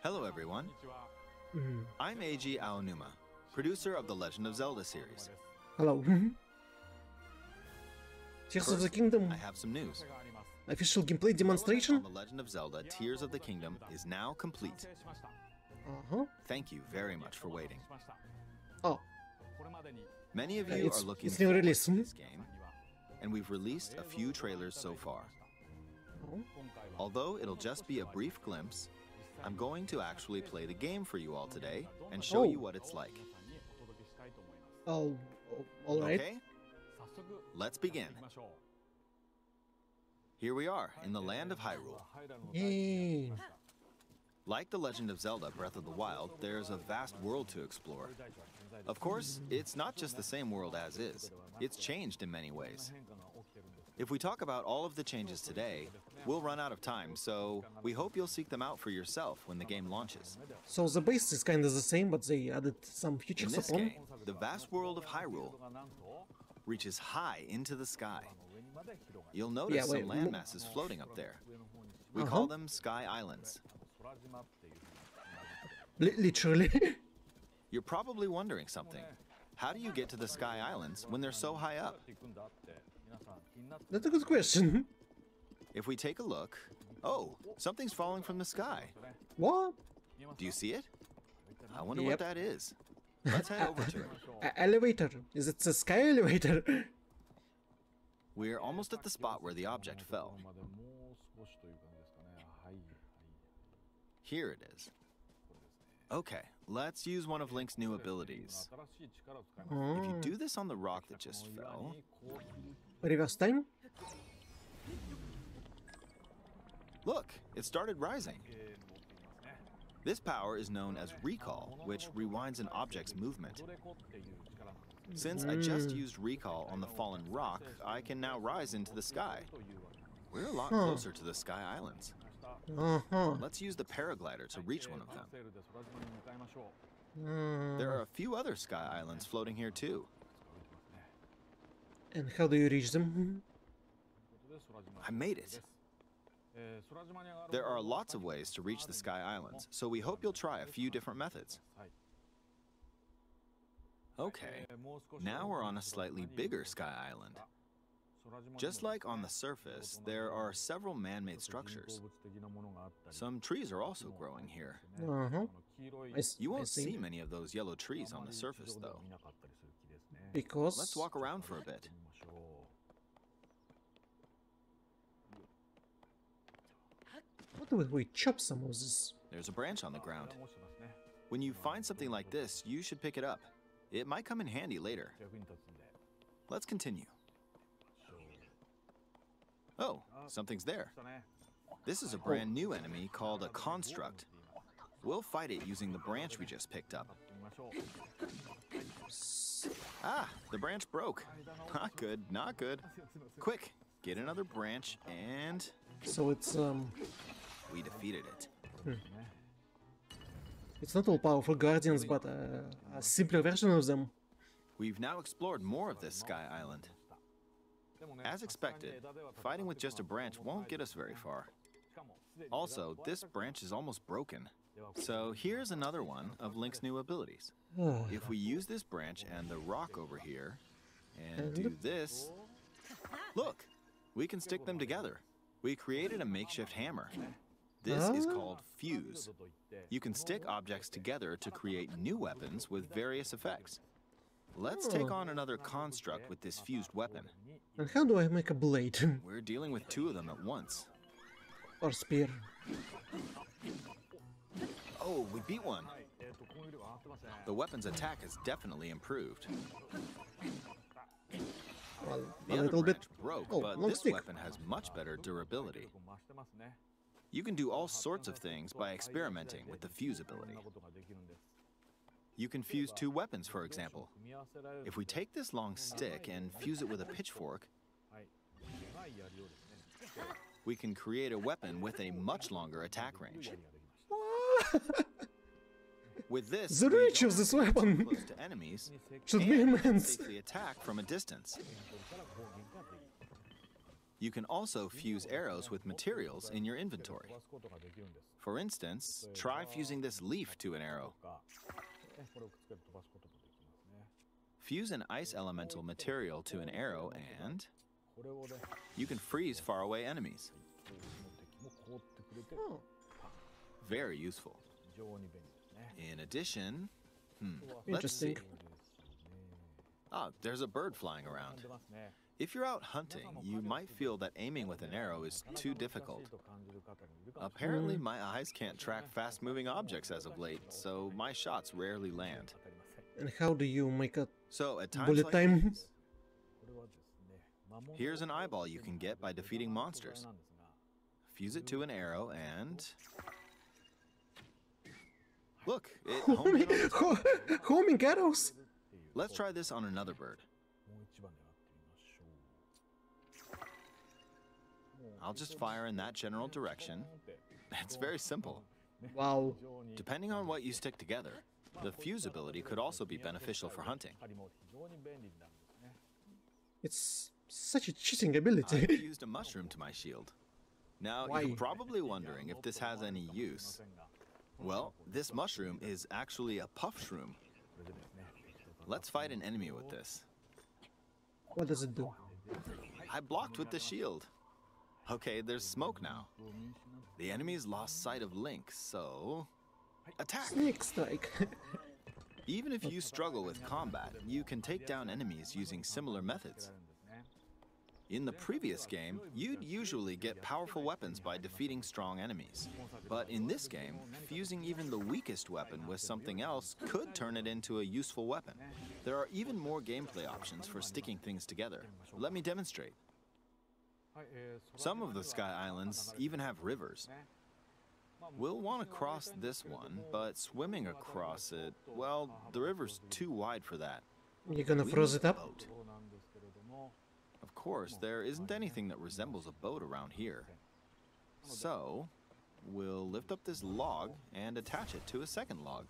Hello everyone, I'm Eiji Aonuma, producer of the Legend of Zelda series. Hello. Tears of the Kingdom. I have some news. Official gameplay On demonstration? the Legend of Zelda Tears of the Kingdom is now complete. Thank you very much for waiting. Oh, Many of you are looking it's new forward release. to this game, and we've released a few trailers so far. Although it'll just be a brief glimpse, I'm going to actually play the game for you all today and show you what it's like. Oh, all right. Okay? Let's begin. Here we are in the land of Hyrule. Yay. Like The Legend of Zelda Breath of the Wild, there's a vast world to explore. Of course, it's not just the same world as is. It's changed in many ways. If we talk about all of the changes today, we'll run out of time, so we hope you'll seek them out for yourself when the game launches. So the base is kinda the same, but they added some In features this upon. game, the vast world of Hyrule reaches high into the sky. You'll notice some landmasses floating up there. We call them Sky Islands. Literally. You're probably wondering something. How do you get to the Sky Islands when they're so high up? That's a good question. If we take a look, oh, something's falling from the sky. What? Do you see it? I wonder what that is. Let's head over to it. Elevator. Is it the sky elevator? We're almost at the spot where the object fell. Here it is. Okay, let's use one of Link's new abilities. If you do this on the rock that just fell... Reverse time? Look, it started rising. This power is known as recall, which rewinds an object's movement. Since I just used recall on the fallen rock, I can now rise into the sky. We're a lot closer to the Sky Islands. Let's use the paraglider to reach one of them. There are a few other Sky Islands floating here too. And how do you reach them? I made it. There are lots of ways to reach the Sky Islands, so we hope you'll try a few different methods. Okay, now we're on a slightly bigger Sky Island. Just like on the surface, there are several man-made structures. Some trees are also growing here. You won't see many of those yellow trees on the surface, though. Because... Let's walk around for a bit. What if we chop some of this? There's a branch on the ground. When you find something like this, you should pick it up. It might come in handy later. Let's continue. Oh, something's there. This is a brand new enemy called a construct. We'll fight it using the branch we just picked up. Ah, the branch broke. Not good, not good. Quick, get another branch and... So it's, we defeated it. It's not all powerful guardians, but a simpler version of them. We've now explored more of this Sky Island. As expected, fighting with just a branch won't get us very far. Also, this branch is almost broken. So here's another one of Link's new abilities. If we use this branch and the rock over here, and do this, look, we can stick them together. We created a makeshift hammer. This is called Fuse. You can stick objects together to create new weapons with various effects. Let's take on another construct with this fused weapon. And how do I make a blade? We're dealing with two of them at once. Or spear. Oh, we beat one. The weapon's attack has definitely improved. Well, The a other little bit. branch broke, Oh, but long this stick. weapon has much better durability. You can do all sorts of things by experimenting with the fuse ability. You can fuse two weapons, for example. If we take this long stick and fuse it with a pitchfork, we can create a weapon with a much longer attack range. With this, The we reach don't of this have to get weapon close to enemies should be and immense. safely attack from a distance. You can also fuse arrows with materials in your inventory. For instance, try fusing this leaf to an arrow. Fuse an ice elemental material to an arrow and you can freeze faraway enemies. Oh, Very useful. In addition, let's interesting. see. Ah, there's a bird flying around. If you're out hunting, you might feel that aiming with an arrow is too difficult. Apparently, my eyes can't track fast-moving objects as of late, so my shots rarely land. And how do you make a So at times bullet like time? these, here's an eyeball you can get by defeating monsters. Fuse it to an arrow and... Look, it homed in on its own. Homing arrows? Let's try this on another bird. I'll just fire in that general direction. It's very simple. Wow. Depending on what you stick together, the fuse ability could also be beneficial for hunting. It's such a cheating I've ability. used a mushroom to my shield. Now, Why? you're probably wondering if this has any use. Well, this mushroom is actually a puff shroom. Let's fight an enemy with this. What does it do? I blocked with the shield. Okay, there's smoke now. The enemy's lost sight of Link, so... Attack! Snake strike. Even if you struggle with combat, you can take down enemies using similar methods. In the previous game, you'd usually get powerful weapons by defeating strong enemies. But in this game, fusing even the weakest weapon with something else could turn it into a useful weapon. There are even more gameplay options for sticking things together. Let me demonstrate. Some of the Sky Islands even have rivers. We'll want to cross this one, but swimming across it, well, the river's too wide for that. You're gonna We froze need it a up? boat. Of course, there isn't anything that resembles a boat around here. So, we'll lift up this log and attach it to a second log.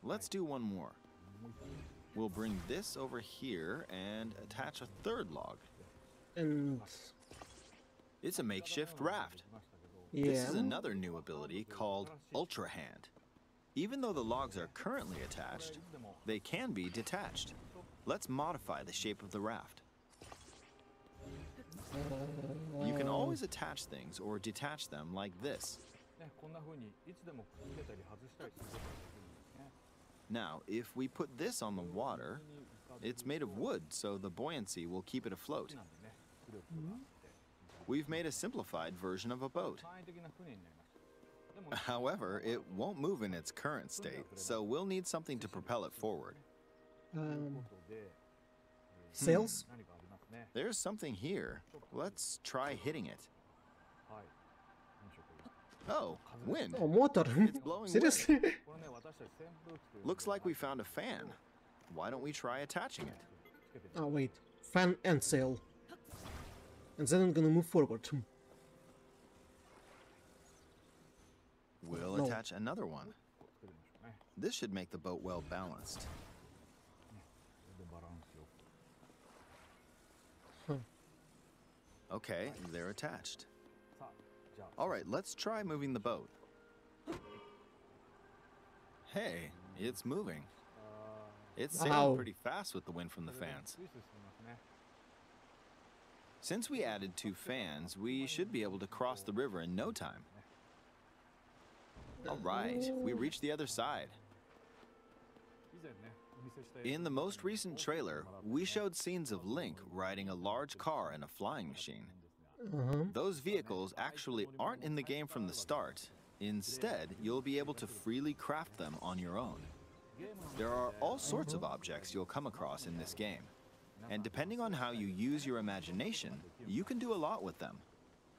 Let's do one more. We'll bring this over here and attach a third log. And It's a makeshift raft. yeah, This is another new ability called Ultra Hand. Even though the logs are currently attached, they can be detached. Let's modify the shape of the raft. You can always attach things or detach them like this. Now, if we put this on the water, it's made of wood, so the buoyancy will keep it afloat. We've made a simplified version of a boat. However, it won't move in its current state, so we'll need something to propel it forward. sails? There's something here. Let's try hitting it. Oh, wind. Oh, motor. It's blowing Seriously? Looks like we found a fan. Why don't we try attaching it? Oh, wait. Fan and sail. And then I'm gonna move forward. We'll No. attach another one. This should make the boat well balanced. Huh. Okay, they're attached. All right, let's try moving the boat. Hey, it's moving. It's sailing Wow. pretty fast with the wind from the fans. Since we added 2 fans, we should be able to cross the river in no time. All right, we reached the other side. In the most recent trailer, we showed scenes of Link riding a large car and a flying machine. Those vehicles actually aren't in the game from the start. Instead, you'll be able to freely craft them on your own. There are all sorts of objects you'll come across in this game. And depending on how you use your imagination, you can do a lot with them.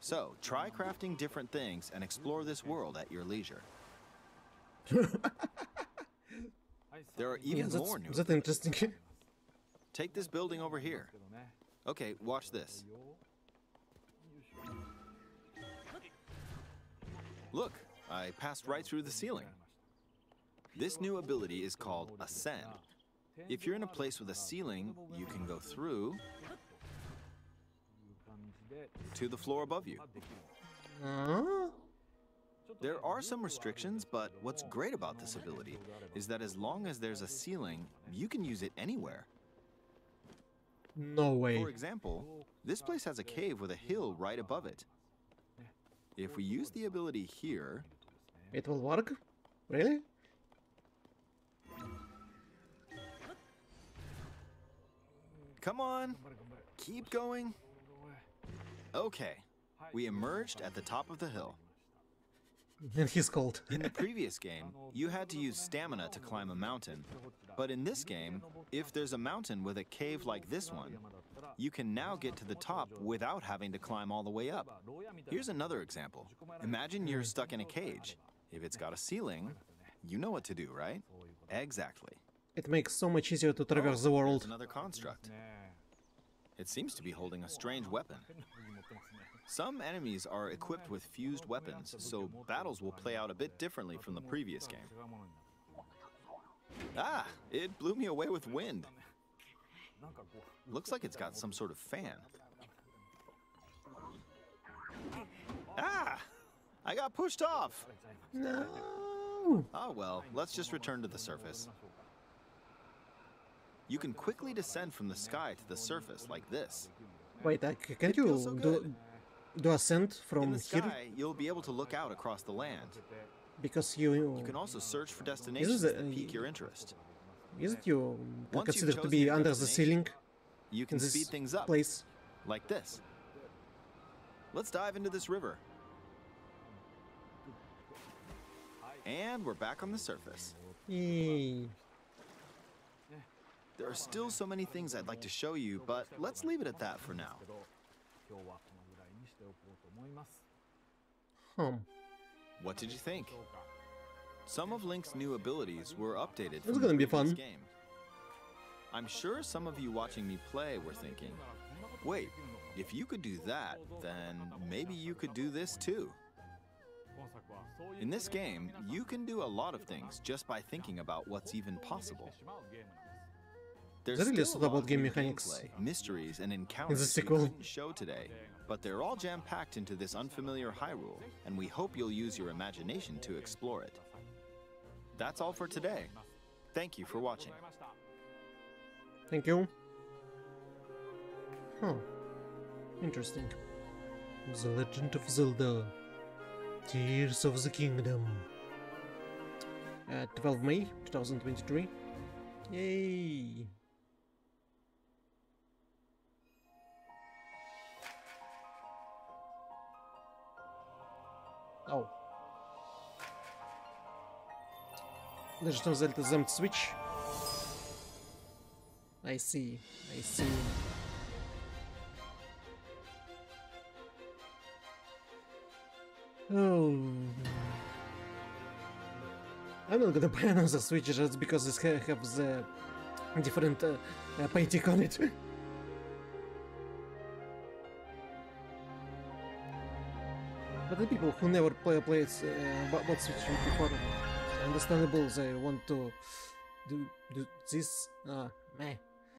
So, try crafting different things and explore this world at your leisure. There are Yeah, even more new. that's interesting. Take this building over here. Okay, watch this. Look, I passed right through the ceiling. This new ability is called Ascend. If you're in a place with a ceiling, you can go through to the floor above you. There are some restrictions, but what's great about this ability is that as long as there's a ceiling, you can use it anywhere. No way. For example, this place has a cave with a hill right above it. If we use the ability here... It will work? Really? Come on, keep going. Okay, we emerged at the top of the hill. And he's cold. In the previous game, you had to use stamina to climb a mountain. But in this game, if there's a mountain with a cave like this one, you can now get to the top without having to climb all the way up. Here's another example. Imagine you're stuck in a cage. If it's got a ceiling, you know what to do, right? Exactly. It makes so much easier to traverse the world. There's another construct. It seems to be holding a strange weapon. Some enemies are equipped with fused weapons, so battles will play out a bit differently from the previous game. Ah! It blew me away with wind. Looks like it's got some sort of fan. Ah! I got pushed off! No! Ah well, let's just return to the surface. You can quickly descend from the sky to the surface like this. Wait, can't you feels so good. do ascent from In the here? sky, you'll be able to look out across the land. Because you You can also search for destinations that pique your interest. isn't you Once you've considered to chosen be your under the destination, ceiling You in can this speed things up, place? like this. Let's dive into this river. And we're back on the surface. Yay. There are still so many things I'd like to show you, but let's leave it at that for now. What did you think? Some of Link's new abilities were updated from gonna the be previous fun. game. I'm sure some of you watching me play were thinking, wait, if you could do that, then maybe you could do this too. In this game, you can do a lot of things just by thinking about what's even possible. There's There really is still a a lot lot about of game new mechanics gameplay, mysteries, and in the encounters we sequel. couldn't show today, but they're all jam-packed into this unfamiliar Hyrule, and we hope you'll use your imagination to explore it. That's all for today. Thank you for watching. Thank you. Huh. Interesting. The Legend of Zelda. Tears of the Kingdom. 12 May 2023. Yay! Oh. Legend of Zelda Zemd Switch. I see. I see. Oh. I'm not gonna buy another Switch just because it has the different painting on it. But the people who never played bought Switch before, understandable, they want to do this. Meh.